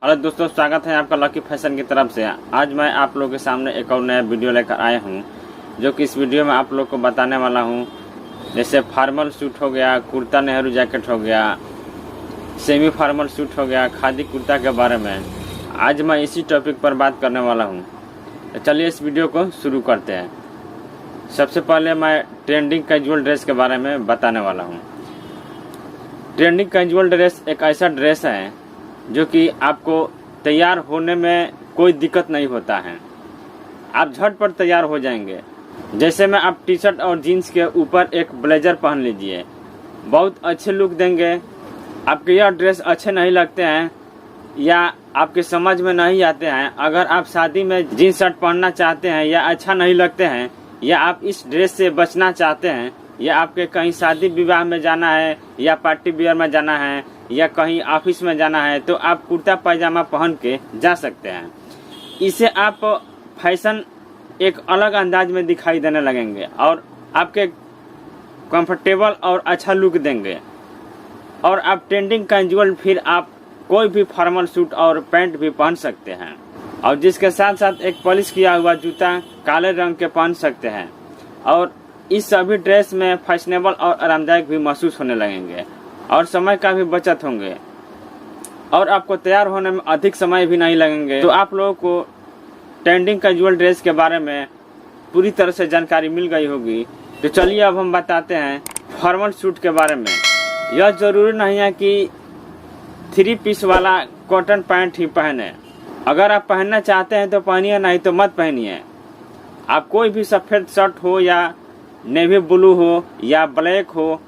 Hello दोस्तों, स्वागत है आपका लकी फैशन की तरफ से। आज मैं आप लोगों के सामने एक और नया वीडियो लेकर आया हूं, जो कि इस वीडियो में आप लोग को बताने वाला हूं। जैसे फार्मल सूट हो गया, कुर्ता नेहरू जैकेट हो गया, सेमी फार्मल सूट हो गया, खादी कुर्ता के बारे में आज मैं इसी टॉपिक पर बात करने वाला हूं। तो चलिए इस वीडियो को शुरू करते हैं। सबसे पहले मैं ट्रेंडिंग कैजुअल ड्रेस के बारे में बताने वाला हूँ। ट्रेंडिंग कैजुअल ड्रेस एक ऐसा ड्रेस है जो कि आपको तैयार होने में कोई दिक्कत नहीं होता है। आप झटपट तैयार हो जाएंगे। जैसे में आप टी शर्ट और जीन्स के ऊपर एक ब्लेजर पहन लीजिए, बहुत अच्छे लुक देंगे। आपके यह ड्रेस अच्छे नहीं लगते हैं या आपके समझ में नहीं आते हैं, अगर आप शादी में जीन्स शर्ट पहनना चाहते हैं या अच्छा नहीं लगते हैं, या आप इस ड्रेस से बचना चाहते हैं, या आपके कहीं शादी विवाह में जाना है या पार्टी वियर में जाना है या कहीं ऑफिस में जाना है, तो आप कुर्ता पैजामा पहन के जा सकते हैं। इससे आप फैशन एक अलग अंदाज में दिखाई देने लगेंगे और आपके कंफर्टेबल और अच्छा लुक देंगे। और आप ट्रेंडिंग कैजुअल फिर आप कोई भी फॉर्मल सूट और पैंट भी पहन सकते हैं, और जिसके साथ साथ एक पॉलिश किया हुआ जूता काले रंग के पहन सकते हैं। और इस सभी ड्रेस में फैशनेबल और आरामदायक भी महसूस होने लगेंगे और समय का भी बचत होंगे, और आपको तैयार होने में अधिक समय भी नहीं लगेंगे। तो आप लोगों को ट्रेंडिंग कैजुअल ड्रेस के बारे में पूरी तरह से जानकारी मिल गई होगी। तो चलिए अब हम बताते हैं फॉर्मल सूट के बारे में। यह जरूरी नहीं है कि 3 पीस वाला कॉटन पैंट ही पहने। अगर आप पहनना चाहते हैं तो पहनिए, नहीं तो मत पहनिए। आप कोई भी सफेद शर्ट हो या नेवी ब्लू हो या ब्लैक हो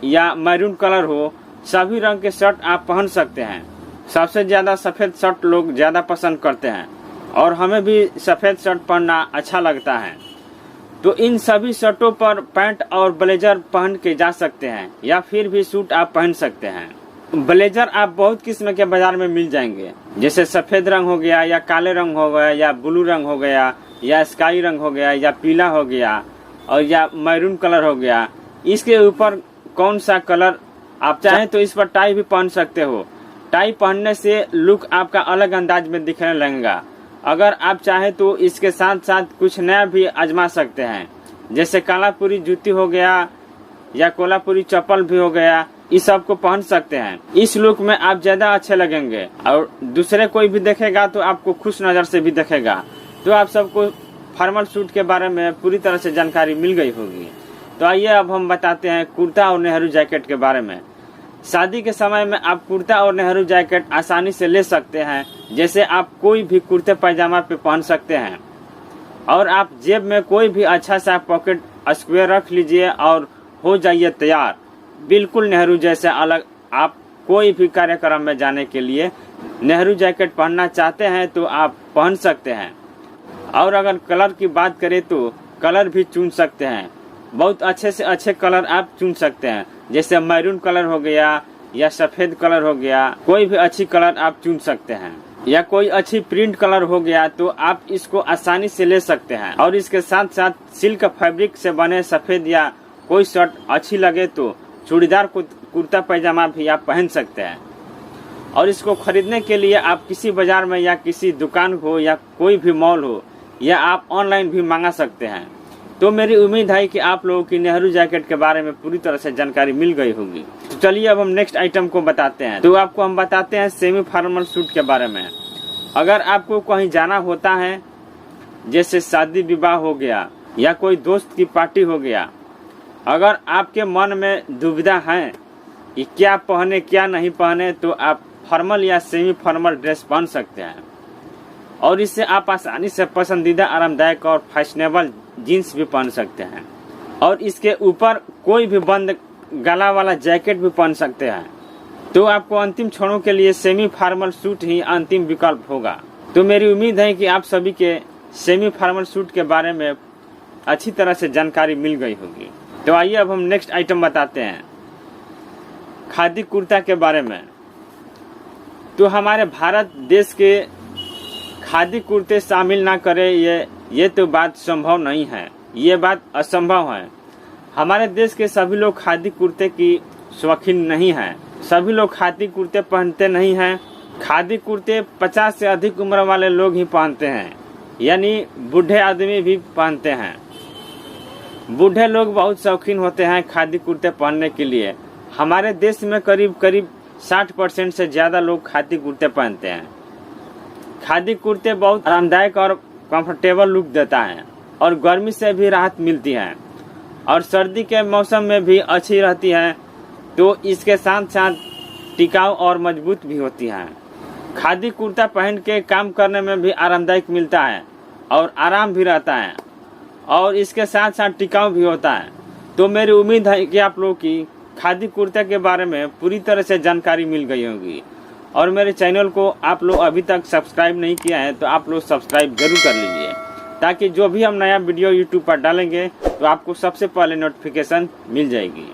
या मैरून कलर हो, सभी रंग के शर्ट आप पहन सकते हैं। सबसे ज्यादा सफेद शर्ट लोग ज्यादा पसंद करते हैं और हमें भी सफेद शर्ट पहनना अच्छा लगता है। तो इन सभी शर्टों पर पैंट और ब्लेजर पहन के जा सकते हैं, या फिर भी सूट आप पहन सकते हैं। ब्लेजर आप बहुत किस्म के बाजार में मिल जाएंगे, जैसे सफेद रंग हो गया या काले रंग हो गया या ब्लू रंग हो गया या स्काई रंग हो गया या पीला हो गया और या मैरून कलर हो गया। इसके ऊपर कौन सा कलर आप चाहें तो इस पर टाई भी पहन सकते हो। टाई पहनने से लुक आपका अलग अंदाज में दिखने लगेगा। अगर आप चाहें तो इसके साथ साथ कुछ नया भी आजमा सकते हैं, जैसे कालापुरी जूती हो गया या कोल्हापुरी चप्पल भी हो गया। इस सब को पहन सकते हैं। इस लुक में आप ज्यादा अच्छे लगेंगे और दूसरे कोई भी देखेगा तो आपको खुश नजर से भी देखेगा। तो आप सबको फॉर्मल सूट के बारे में पूरी तरह से जानकारी मिल गई होगी। तो आइए अब हम बताते हैं कुर्ता और नेहरू जैकेट के बारे में। शादी के समय में आप कुर्ता और नेहरू जैकेट आसानी से ले सकते हैं। जैसे आप कोई भी कुर्ते पैजामा पे पहन सकते हैं, और आप जेब में कोई भी अच्छा सा पॉकेट स्क्वायर रख लीजिए और हो जाइए तैयार, बिल्कुल नेहरू जैसे अलग। आप कोई भी कार्यक्रम में जाने के लिए नेहरू जैकेट पहनना चाहते हैं तो आप पहन सकते हैं। और अगर कलर की बात करें तो कलर भी चुन सकते हैं। बहुत अच्छे से अच्छे कलर आप चुन सकते हैं, जैसे मैरून कलर हो गया या सफेद कलर हो गया। कोई भी अच्छी कलर आप चुन सकते हैं, या कोई अच्छी प्रिंट कलर हो गया तो आप इसको आसानी से ले सकते हैं। और इसके साथ साथ सिल्क फैब्रिक से बने सफेद या कोई शर्ट अच्छी लगे तो चूड़ीदार कुर्ता पैजामा भी आप पहन सकते हैं। और इसको खरीदने के लिए आप किसी बाजार में या किसी दुकान हो या कोई भी मॉल हो, या आप ऑनलाइन भी मंगा सकते हैं। तो मेरी उम्मीद है कि आप लोगों की नेहरू जैकेट के बारे में पूरी तरह से जानकारी मिल गई होगी। तो चलिए अब हम नेक्स्ट आइटम को बताते हैं। तो आपको हम बताते हैं सेमी फॉर्मल सूट के बारे में। अगर आपको कहीं जाना होता है, जैसे शादी विवाह हो गया या कोई दोस्त की पार्टी हो गया, अगर आपके मन में दुविधा है कि क्या पहने क्या नहीं पहने, तो आप फॉर्मल या सेमी फॉर्मल ड्रेस पहन सकते हैं। और इससे आप आसानी से पसंदीदा आरामदायक और फैशनेबल जीन्स भी पहन सकते हैं, और इसके ऊपर कोई भी बंद गला वाला जैकेट भी पहन सकते हैं। तो आपको अंतिम क्षणों के लिए सेमी फॉर्मल सूट ही अंतिम विकल्प होगा। तो मेरी उम्मीद है कि आप सभी के सेमी फॉर्मल सूट के बारे में अच्छी तरह से जानकारी मिल गई होगी। तो आइए अब हम नेक्स्ट आइटम बताते हैं खादी कुर्ता के बारे में। तो हमारे भारत देश के खादी कुर्ते शामिल ना करें, ये तो बात संभव नहीं है, ये बात असंभव है। हमारे देश के सभी लोग खादी कुर्ते की शौकीन नहीं हैं। सभी लोग खादी कुर्ते पहनते नहीं हैं। खादी कुर्ते 50 से अधिक उम्र वाले लोग ही पहनते हैं, यानी बूढ़े आदमी भी पहनते हैं। बूढ़े लोग बहुत शौकीन होते हैं खादी कुर्ते पहनने के लिए। हमारे देश में करीब 60% से ज़्यादा लोग खादी कुर्ते पहनते हैं। खादी कुर्ते बहुत आरामदायक और कंफर्टेबल लुक देता है और गर्मी से भी राहत मिलती है और सर्दी के मौसम में भी अच्छी रहती है। तो इसके साथ साथ टिकाऊ और मजबूत भी होती है। खादी कुर्ता पहन के काम करने में भी आरामदायक मिलता है और आराम भी रहता है और इसके साथ साथ टिकाऊ भी होता है। तो मेरी उम्मीद है कि आप लोगों की खादी कुर्ते के बारे में पूरी तरह से जानकारी मिल गई होगी और मेरे चैनल को आप लोग अभी तक सब्सक्राइब नहीं किया है तो आप लोग सब्सक्राइब जरूर कर लीजिए, ताकि जो भी हम नया वीडियो यूट्यूब पर डालेंगे तो आपको सबसे पहले नोटिफिकेशन मिल जाएगी।